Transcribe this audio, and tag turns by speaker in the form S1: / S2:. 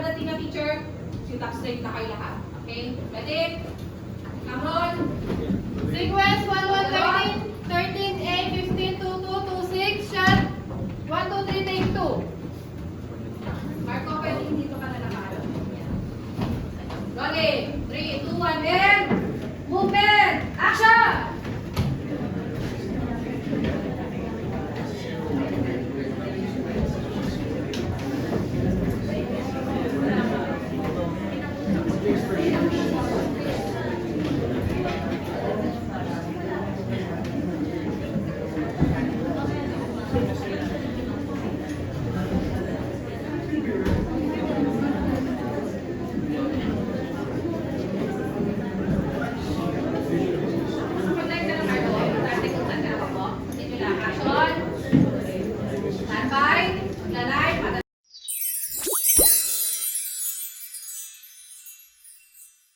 S1: pagdating na teacher, sit up straight na kayo lahat. Okay? Ready? Come on! Sequence 1,